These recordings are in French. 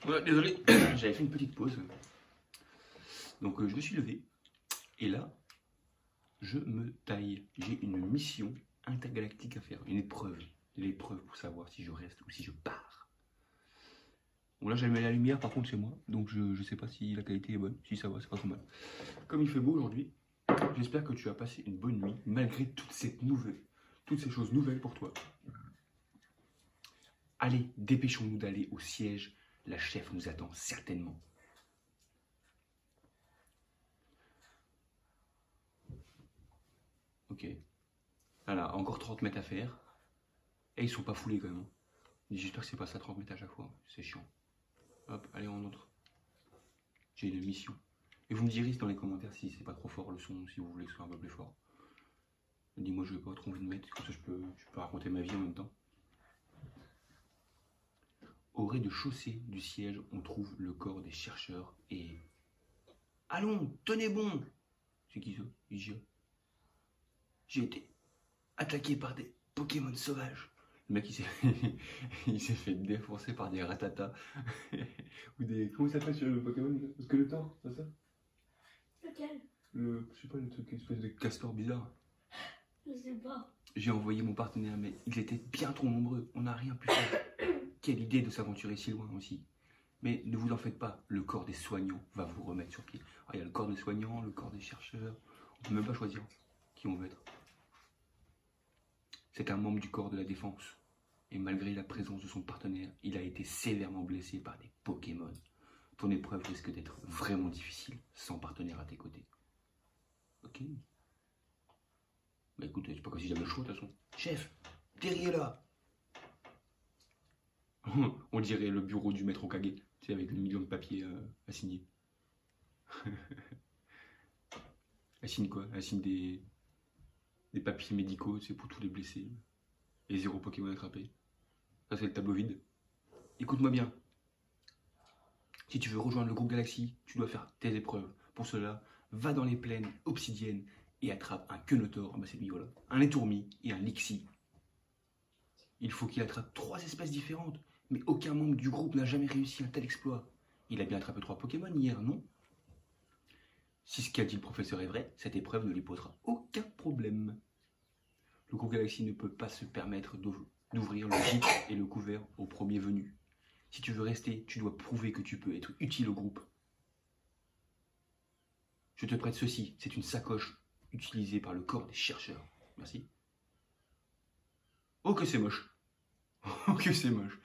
Ouais, désolé, j'avais fait une petite pause. Donc je me suis levé. Et là, je me taille. J'ai une mission intergalactique à faire. Une épreuve. L'épreuve pour savoir si je reste ou si je pars. Bon là j'allume la lumière par contre chez moi. Donc je sais pas si la qualité est bonne. Si ça va, c'est pas trop mal. Comme il fait beau aujourd'hui, j'espère que tu as passé une bonne nuit. Malgré toutes ces choses nouvelles pour toi. Allez, dépêchons-nous d'aller au siège. La chef nous attend certainement. Ok. Voilà, encore 30 mètres à faire. Et ils sont pas foulés quand même. J'espère que c'est pas ça 30 mètres à chaque fois. C'est chiant. Hop, allez, on entre. J'ai une mission. Et vous me direz dans les commentaires si c'est pas trop fort le son, si vous voulez que ce soit un peu plus fort. Dis-moi, je vais pas trop envie de mettre, comme ça je peux raconter ma vie en même temps. Au rez-de-chaussée du siège, on trouve le corps des chercheurs et... Allons, tenez bon! C'est qui ça? IGA. J'ai été attaqué par des Pokémon sauvages. Le mec il s'est fait défoncer par des ratatas. Ou des... Comment ça s'appelle sur le Pokémon? Le Skeletor, c'est ça? Lequel? Je sais pas, le truc, une espèce de castor bizarre. Je sais pas. J'ai envoyé mon partenaire, mais ils étaient bien trop nombreux. On n'a rien pu faire. Quelle idée de s'aventurer si loin aussi. Mais ne vous en faites pas, le corps des soignants va vous remettre sur pied. Alors, il y a le corps des soignants, le corps des chercheurs. On ne peut même pas choisir qui on veut être. C'est un membre du corps de la défense. Et malgré la présence de son partenaire, il a été sévèrement blessé par des Pokémon. Ton épreuve risque d'être vraiment difficile sans partenaire à tes côtés. Ok. Bah écoute, c'est pas comme si j'avais le choix de toute façon. Chef, Terry est là. On dirait le bureau du maître Okage, tu sais, avec des millions de papiers à signer. Elle signe quoi? Elle signe des papiers médicaux, c'est pour tous les blessés. Et 0 Pokémon attrapés. Ça c'est le tableau vide. Écoute-moi bien. Si tu veux rejoindre le groupe Galaxy, tu dois faire tes épreuves. Pour cela, va dans les plaines obsidiennes et attrape un Quenotor, bah c'est lui voilà, un Étourmi et un Lixie. Il faut qu'il attrape 3 espèces différentes, mais aucun membre du groupe n'a jamais réussi un tel exploit. Il a bien attrapé 3 Pokémon hier, non? Si ce qu'a dit le professeur est vrai, cette épreuve ne lui posera aucun problème. Le groupe Galaxy ne peut pas se permettre d'ouvrir le gîte et le couvert au premier venu. Si tu veux rester, tu dois prouver que tu peux être utile au groupe. Je te prête ceci, c'est une sacoche utilisée par le corps des chercheurs. Merci. Oh que c'est moche. Oh que c'est moche.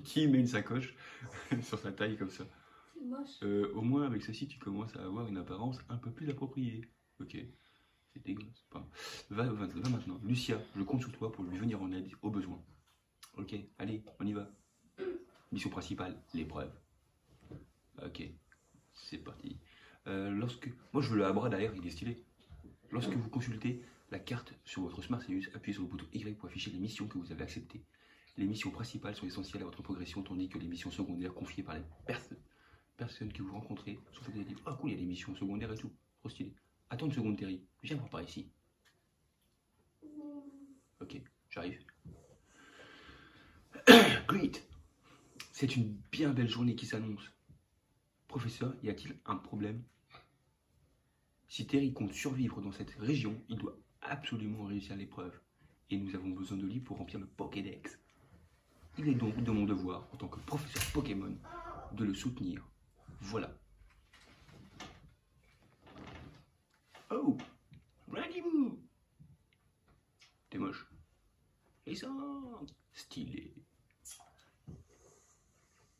Qui met une sacoche sur sa taille comme ça? C'est moche. Au moins avec ceci, tu commences à avoir une apparence un peu plus appropriée. Ok. C'est dégueulasse. Va maintenant. Lucia, je compte sur toi pour lui venir en aide au besoin. Ok, allez, on y va. Mission principale, l'épreuve. Ok, c'est parti. Moi je veux le Abra d'ailleurs, il est stylé. Lorsque vous consultez la carte sur votre Smart Series, appuyez sur le bouton Y pour afficher les missions que vous avez acceptées. Les missions principales sont essentielles à votre progression, tandis que les missions secondaires confiées par les personnes que vous rencontrez sont facultatives. Ah cool, il y a des missions secondaires et tout. Trop stylé. Attends une seconde, Terry. Viens voir par ici. Ok, j'arrive. Great. C'est une bien belle journée qui s'annonce. Professeur, y a-t-il un problème? Si Terry compte survivre dans cette région, il doit absolument réussir l'épreuve. Et nous avons besoin de lui pour remplir le Pokédex. Il est donc de mon devoir, en tant que professeur Pokémon, de le soutenir. Voilà. Oh, Randy-Moo. T'es moche. Et ça, stylé.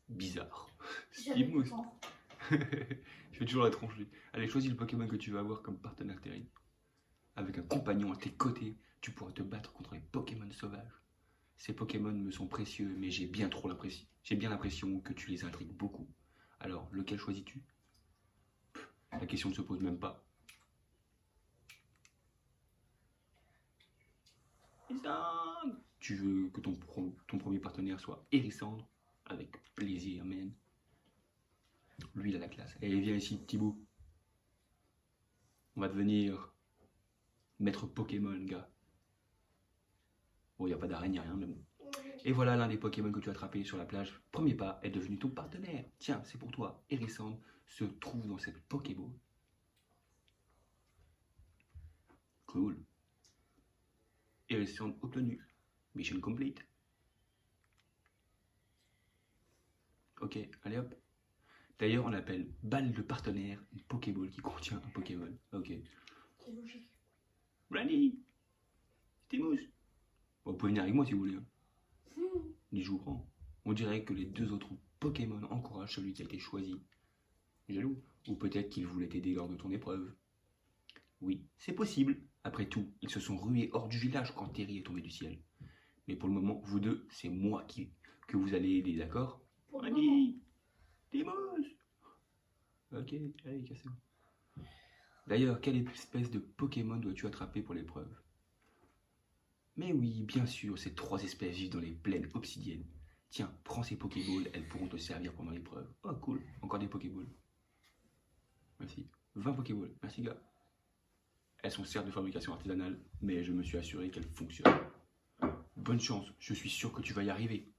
Bizarre. Stylé aussi. Je vais toujours la trancher. Allez, choisis le Pokémon que tu vas avoir comme partenaire Terry. Avec un compagnon à tes côtés, tu pourras te battre contre les Pokémon sauvages. Ces Pokémon me sont précieux, mais j'ai bien l'impression que tu les intrigues beaucoup. Alors, lequel choisis-tu? La question ne se pose même pas. Tu veux que ton premier partenaire soit Hérissandre? Avec plaisir, man. Lui, il a la classe. Allez, viens ici, Thibaut. On va devenir maître Pokémon, gars. Bon, il n'y a pas d'arène, il n'y a rien, mais bon. Et voilà l'un des Pokémon que tu as attrapé sur la plage. Premier pas est devenu ton partenaire. Tiens, c'est pour toi. Hérissande se trouve dans cette Pokéball. Cool. Hérissande obtenue. Mission complete. Ok, allez hop. D'ailleurs, on appelle balle de partenaire une Pokéball qui contient un Pokémon. Ok. C'est logique. Randy, Timous. Bon, vous pouvez venir avec moi si vous voulez. Hein. Ni je vous prends. On dirait que les deux autres Pokémon encouragent celui qui a été choisi. Jaloux. Ou peut-être qu'ils voulaient t'aider lors de ton épreuve. Oui, c'est possible. Après tout, ils se sont rués hors du village quand Terry est tombé du ciel. Mais pour le moment, vous deux, c'est moi que vous allez aider, d'accord? Pour le moment. Randy, Timous. Ok, allez, cassez-vous. D'ailleurs, quelle espèce de Pokémon dois-tu attraper pour l'épreuve? Mais oui, bien sûr, ces 3 espèces vivent dans les plaines obsidiennes. Tiens, prends ces Pokéballs, elles pourront te servir pendant l'épreuve. Oh, cool, encore des Pokéballs. Merci. 20 Pokéballs, merci gars. Elles sont certes de fabrication artisanale, mais je me suis assuré qu'elles fonctionnent. Bonne chance, je suis sûr que tu vas y arriver.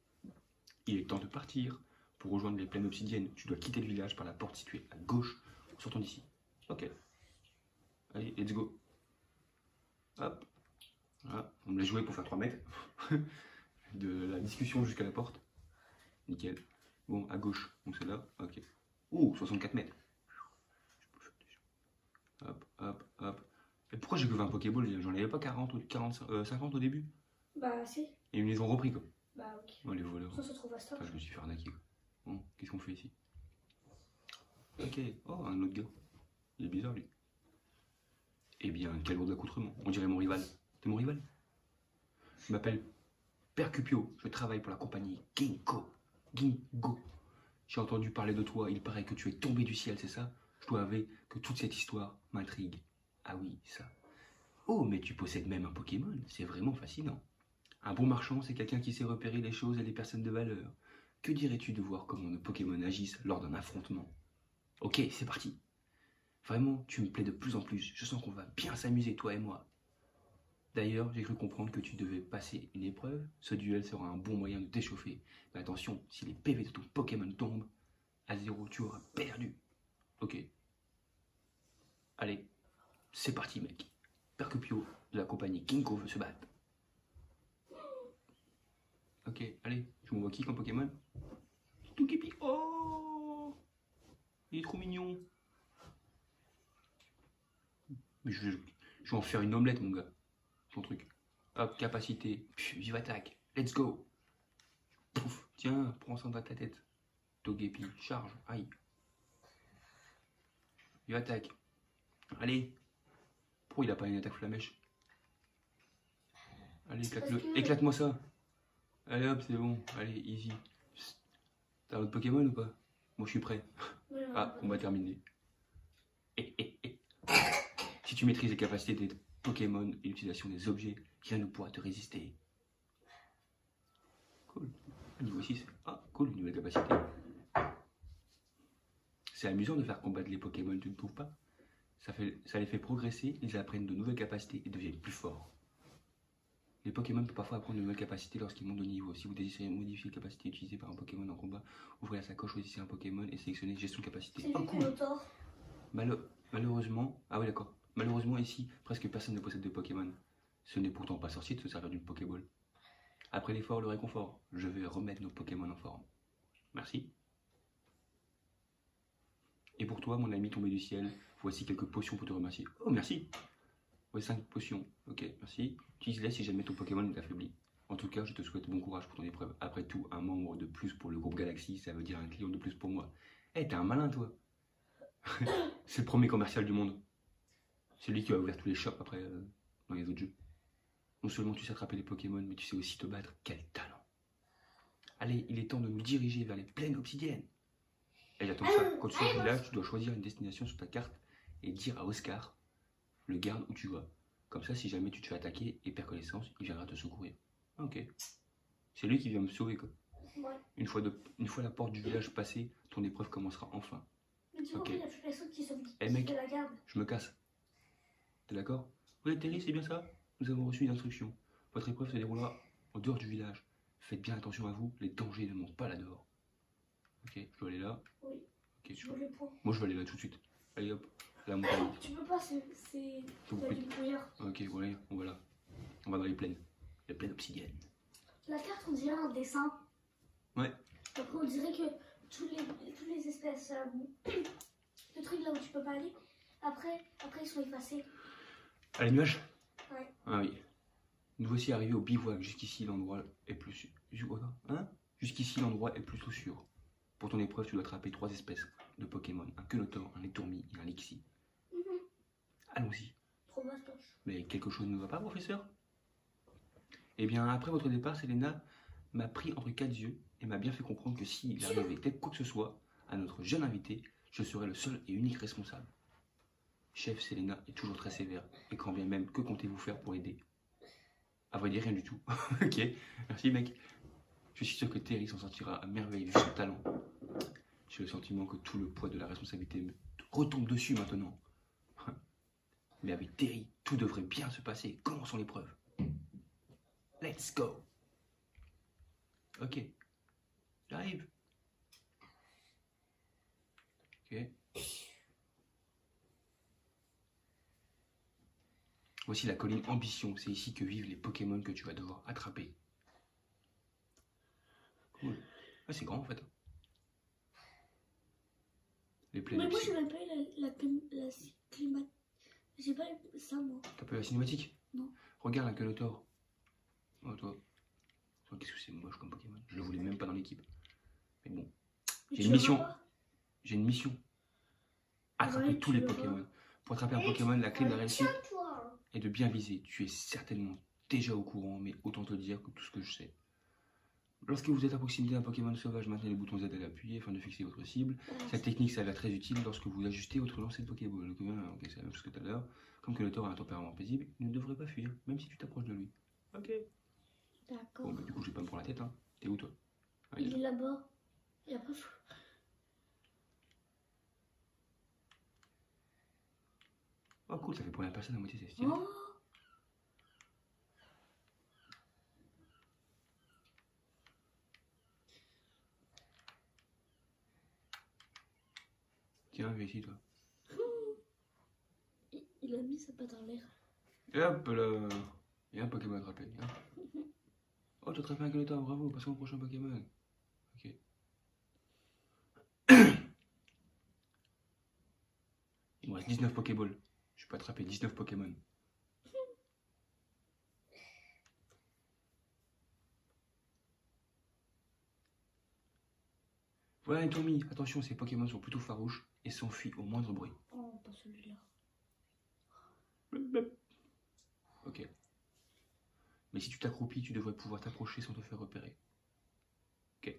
Il est temps de partir. Pour rejoindre les plaines obsidiennes, tu dois quitter le village par la porte située à gauche en sortant d'ici. Ok. Allez, let's go. Hop. Voilà. On me l'a joué pour faire 3 mètres. De la discussion jusqu'à la porte. Nickel. Bon, à gauche. Donc c'est là. Ok. Ouh, 64 mètres. Hop, hop, hop. Et pourquoi j'ai que 20 Pokéballs? J'en avais pas 40 ou 50 au début. Bah, si. Et ils me les ont repris quoi. Bah, ok. Oh les voleurs. Ça se trouve à stock. Ah, je me suis fait arnaquer quoi. Bon, qu'est-ce qu'on fait ici? Ok. Oh, un autre gars. Il est bizarre lui. Eh bien, quel lourd accoutrement. On dirait mon rival. T'es mon rival? Je m'appelle Percupio. Je travaille pour la compagnie Ginkgo. Gingo. J'ai entendu parler de toi. Il paraît que tu es tombé du ciel, c'est ça? Je dois avouer que toute cette histoire m'intrigue. Ah oui, ça. Oh, mais tu possèdes même un Pokémon. C'est vraiment fascinant. Un bon marchand, c'est quelqu'un qui sait repérer les choses et les personnes de valeur. Que dirais-tu de voir comment nos Pokémon agissent lors d'un affrontement? Ok, c'est parti. Vraiment, tu me plais de plus en plus. Je sens qu'on va bien s'amuser, toi et moi. D'ailleurs, j'ai cru comprendre que tu devais passer une épreuve. Ce duel sera un bon moyen de t'échauffer. Mais attention, si les PV de ton Pokémon tombent, à 0, tu auras perdu. Ok. Allez, c'est parti, mec. Percupio de la compagnie Ginkgo veut se battre. Ok, allez, je m'envoie qui comme Pokémon? Togepi. Oh, il est trop mignon. Mais je vais en faire une omelette, mon gars. Ton truc. Hop, capacité. Vive attaque. Let's go. Pouf. Tiens, prends ça dans ta tête. Togepi, charge. Aïe. Vive attaque. Allez. Pourquoi il a pas une attaque flamèche? Allez, éclate-moi ça. Allez hop, c'est bon. Allez, easy. T'as un autre Pokémon ou pas? Moi, je suis prêt. Ah, on va terminer. Si tu maîtrises les capacités des Pokémon et l'utilisation des objets, rien ne pourra te résister. Cool. Niveau 6. Ah, cool, une nouvelle capacité. C'est amusant de faire combattre les Pokémon, tu ne trouves pas? Ça les fait progresser, ils apprennent de nouvelles capacités et deviennent plus forts. Les Pokémon peuvent parfois apprendre de nouvelles capacités lorsqu'ils montent de niveau. Si vous désirez modifier les capacités utilisées par un Pokémon en combat, ouvrez la sacoche, choisissez un Pokémon et sélectionnez gestion de capacité. C'est Oh, cool. Malheureusement. Ah oui, d'accord. Malheureusement, ici, presque personne ne possède de Pokémon. Ce n'est pourtant pas sorcier de se servir d'une Pokéball. Après l'effort, le réconfort. Je vais remettre nos Pokémon en forme. Merci. Et pour toi, mon ami tombé du ciel, voici quelques potions pour te remercier. Oh, merci. Oui, 5 potions. Ok, merci. Utilise-les si jamais ton Pokémon est affaibli. En tout cas, je te souhaite bon courage pour ton épreuve. Après tout, un membre de plus pour le groupe Galaxy, ça veut dire un client de plus pour moi. Eh, t'es un malin, toi. C'est le premier commercial du monde. C'est lui qui a ouvert tous les shops après dans les autres jeux. Non seulement tu sais attraper les Pokémon, mais tu sais aussi te battre. Quel talent. Allez, il est temps de nous diriger vers les plaines obsidiennes. Et j'attends ça. Quand tu sors du village, tu dois choisir une destination sur ta carte et dire à Oscar, le garde, où tu vas. Comme ça, si jamais tu te fais attaquer et perds connaissance, il viendra te secourir. Ok. C'est lui qui vient me sauver, quoi. Ouais. Une fois la porte du village passée, ton épreuve commencera enfin. Mais tu vois, il y a toutes les autres qui sont Eh mec, de la garde. je me casse. T'es d'accord? Vous êtes Terry, c'est bien ça? Nous avons reçu une instruction. Votre épreuve se déroulera en dehors du village. Faites bien attention à vous, les dangers ne manquent pas là dehors. Ok, je dois aller là. Oui. Ok, Je veux le point. moi je vais aller là tout de suite. Allez hop, la montagne. Tu peux pas, c'est beaucoup t'as plus- du brouillard. Ok, voilà, on va là. On va dans les plaines. Les plaines obsidiennes. La carte, on dirait un dessin. Ouais. Après, on dirait que toutes les espèces, le truc là où tu peux pas aller, après ils sont effacés. Ah, les nuages? Ouais. Ah oui. Nous voici arrivés au bivouac. Jusqu'ici, l'endroit est plus sûr. Hein? Jusqu'ici, l'endroit est plutôt sûr. Pour ton épreuve, tu dois attraper 3 espèces de Pokémon. Un Quenotor, un Étourmi et un Lixie. Allons-y. Trop bastoche. Mais quelque chose ne va pas, professeur? Eh bien, après votre départ, Selena m'a pris entre 4 yeux et m'a bien fait comprendre que s'il arrivait quoi que ce soit à notre jeune invité, je serais le seul et unique responsable. Chef, Selena est toujours très sévère. Et quand bien même, que comptez-vous faire pour aider? À vrai dire, rien du tout. Ok, merci mec. Je suis sûr que Terry s'en sortira à merveille vu son talent. J'ai le sentiment que tout le poids de la responsabilité me retombe dessus maintenant. Mais avec Terry, tout devrait bien se passer. Commençons l'épreuve. Let's go. Ok. J'arrive. Ok. Voici la colline Ambition. C'est ici que vivent les Pokémon que tu vas devoir attraper. Cool. Ah, c'est grand en fait. Les plaines. Mais moi, je n'ai pas eu la climat. J'ai pas eu ça, moi. T'as pas eu la cinématique? Non. Regarde un Quenotor. Oh, toi. Oh, qu'est-ce que c'est moche comme Pokémon. Je le voulais même pas dans l'équipe. Mais bon. J'ai une mission. J'ai une mission. Attraper Ouais, tous les Pokémon. Pour attraper un Pokémon, la clé de la réussite Tiens-toi. est de bien viser. Tu es certainement déjà au courant, mais autant te dire que tout ce que je sais. Lorsque vous êtes à proximité d'un Pokémon sauvage, maintenez le bouton Z à l'appuyer afin de fixer votre cible. Cette technique s'avère très utile lorsque vous ajustez votre lancer de Pokéball. Ok, c'est la même chose que tout à l'heure. Comme Quenotor a un tempérament paisible, il ne devrait pas fuir, même si tu t'approches de lui. Ok. D'accord. Bon, bah, du coup, je vais pas me prendre la tête. Hein. T'es où, toi? Ah, Il est là-bas. Et après, oh, cool, ça fait première personne à moitié, c'est stylé. oh, Tiens, viens ici, toi. il a mis sa patte en l'air. Et hop là. Il y a un Pokémon attrapé. Hein. Oh, tu as attrapé un Quenotor, bravo, passons au prochain Pokémon. Ok. Il me reste 19 Pokéballs. Je peux attraper 19 Pokémon. Voilà, Tommy, attention, ces Pokémon sont plutôt farouches et s'enfuient au moindre bruit. Oh, pas celui-là. Ok. Mais si tu t'accroupis, tu devrais pouvoir t'approcher sans te faire repérer. Ok.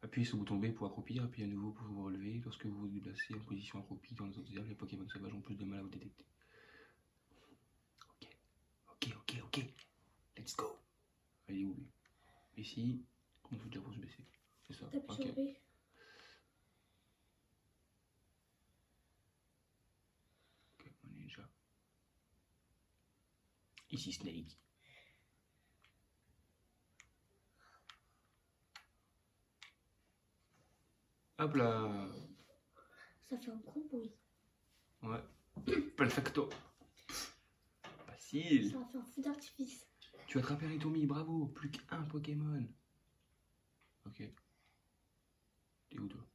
Appuyez sur le bouton B pour accroupir, appuyez à nouveau pour vous relever. Lorsque vous vous déplacez en position accroupie dans les autres airs, les Pokémon sauvages ont plus de mal à vous détecter. Ok. Ok, ok, ok. Let's go. Allez, où? Ici, on peut dire pour se baisser. C'est ça. T'appuies Ok. sur B. Ok, on est déjà. Ici, Snake. Hop là. Ça fait un gros bruit. Ouais. Perfecto. Facile. Ça a fait un feu d'artifice. Tu as attrapé un Itomi, bravo. Plus qu'un Pokémon. Ok. T'es où, toi?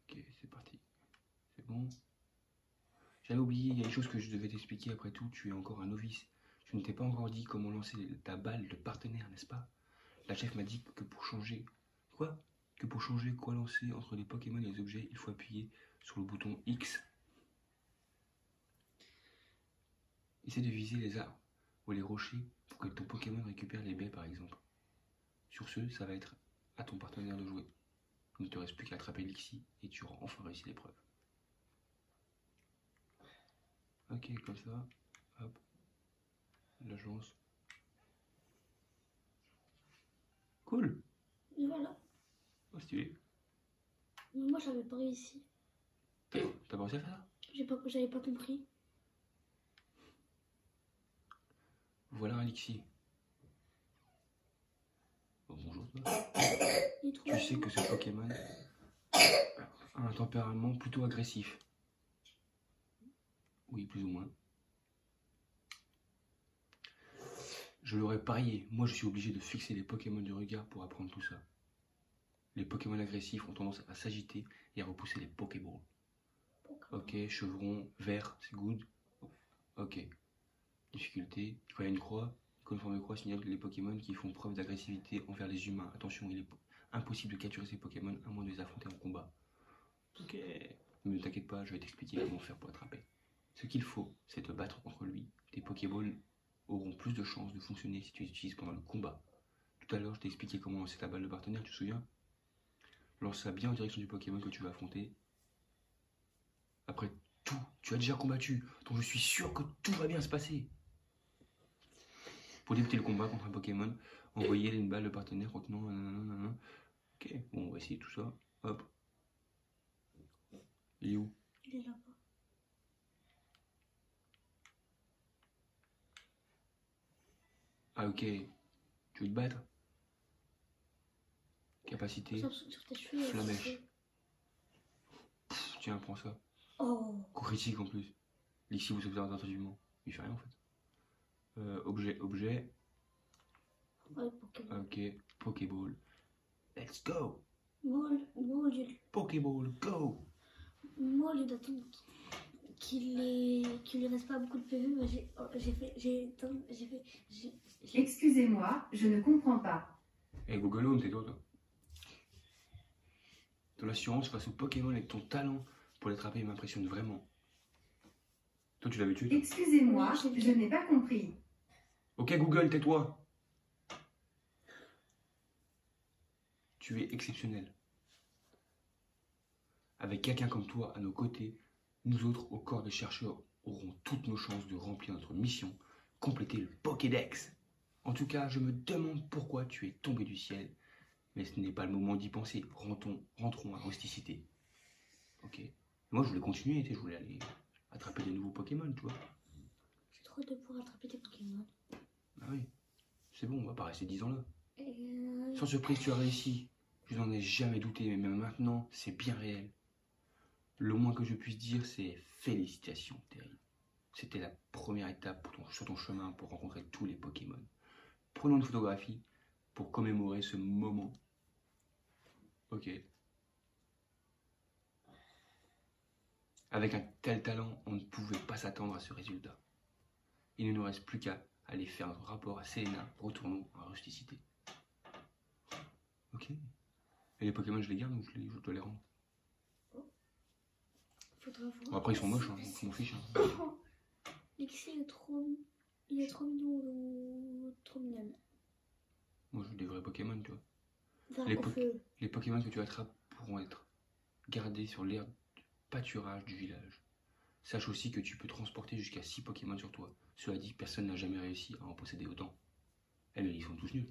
Ok, c'est parti. C'est bon. J'avais oublié, il y a des choses que je devais t'expliquer après tout. Tu es encore un novice. Je ne t'ai pas encore dit comment lancer ta balle de partenaire, n'est-ce pas? La chef m'a dit que pour changer... Quoi? Que pour changer quoi lancer entre les Pokémon et les objets, il faut appuyer sur le bouton X. Essaie de viser les arbres ou les rochers pour que ton Pokémon récupère les baies par exemple. Sur ce, ça va être à ton partenaire de jouer. Il ne te reste plus qu'à attraper Lixie et tu auras enfin réussi l'épreuve. Ok, comme ça. Hop. Là, je lance. Cool. Et voilà. Oh, stylé. Mais moi, j'avais pas réussi. T'as pas réussi à faire ça? J'avais pas compris. Voilà un Alexis. Oh, bonjour toi. Il est trop Tu sais que ce Pokémon a un tempérament plutôt agressif. Oui, plus ou moins. Je l'aurais parié. Moi, je suis obligé de fixer les Pokémon du regard pour apprendre tout ça. Les Pokémon agressifs ont tendance à s'agiter et à repousser les Pokéballs. Ok, chevron, vert, c'est good. Ok. Difficulté. Quand il y a une croix, quand une forme de croix signale que les Pokémon qui font preuve d'agressivité envers les humains. Attention, il est impossible de capturer ces Pokémon à moins de les affronter en combat. Ok. Mais ne t'inquiète pas, je vais t'expliquer comment faire pour attraper. Ce qu'il faut, c'est te battre contre lui. Tes Pokéballs auront plus de chances de fonctionner si tu les utilises pendant le combat. Tout à l'heure, je t'ai expliqué comment lancer ta balle de partenaire, tu te souviens? Lance-la bien en direction du Pokémon que tu vas affronter. Après tout, tu as déjà combattu, donc je suis sûr que tout va bien se passer. Pour débuter le combat contre un Pokémon, envoyez une balle de partenaire contenant un... Ok, bon, on va essayer tout ça. Hop. Il est où? Il est là-bas. Ah ok. Tu veux te battre? Capacité. Sur tes cheveux. Flamèche. Tiens, prends ça. Oh. Coup critique en plus. L'ici vous observez attentivement. Il fait rien en fait. Objet. Ouais, Pokémon. Ok. Pokéball. Let's go. Moi, au lieu Pokéball, go. d'attendre qu'il lui reste pas beaucoup de PV, bah, j'ai Excusez-moi, je ne comprends pas. Eh Google Home, t'es toi. Ton assurance face au Pokémon avec ton talent pour l'attraper m'impressionne vraiment. Toi, tu l'avais tué? Excusez-moi, Oui, je n'ai pas compris. Ok Google, tais-toi. Tu es exceptionnel. Avec quelqu'un comme toi à nos côtés, nous autres, au corps des chercheurs, aurons toutes nos chances de remplir notre mission, compléter le Pokédex. En tout cas, je me demande pourquoi tu es tombé du ciel, mais ce n'est pas le moment d'y penser. Rentrons à Rusticité. Ok. Moi, je voulais continuer, je voulais aller attraper des nouveaux Pokémon, tu vois. j'ai trop de pour attraper des Pokémon. Ah oui, c'est bon, on va pas rester 10 ans là. Et Sans surprise, tu as réussi. Je n'en ai jamais douté, mais même maintenant, c'est bien réel. Le moins que je puisse dire, c'est félicitations, Terry. C'était la première étape sur ton chemin pour rencontrer tous les Pokémon. Prenons une photographie pour commémorer ce moment. Ok. Avec un tel talent, on ne pouvait pas s'attendre à ce résultat. Il ne nous reste plus qu'à aller faire notre rapport à Selena. Retournons à Rusticité. Ok. Et les Pokémon, je les garde ou je dois les rendre? faudra voir. Bon, après, ils sont moches, hein, donc je m'en fiche. Hein. Lexi est trop mignon, trop mignonne. Moi, je veux des vrais Pokémon, tu vois. Va Les au feu. Les Pokémon que tu attrapes pourront être gardés sur l'aire du pâturage du village. Sache aussi que tu peux transporter jusqu'à 6 Pokémon sur toi. Cela dit, personne n'a jamais réussi à en posséder autant. Eh mais ils sont tous nuls.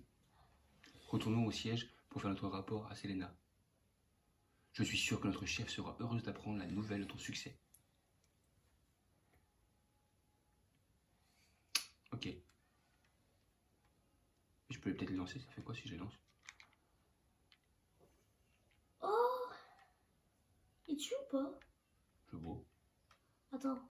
Retournons au siège pour faire notre rapport à Selena. Je suis sûr que notre chef sera heureuse d'apprendre la nouvelle de ton succès. Ok. Et je peux peut-être les lancer, ça fait quoi si je les lance? Oh, il tue ou pas? Je beau. Attends.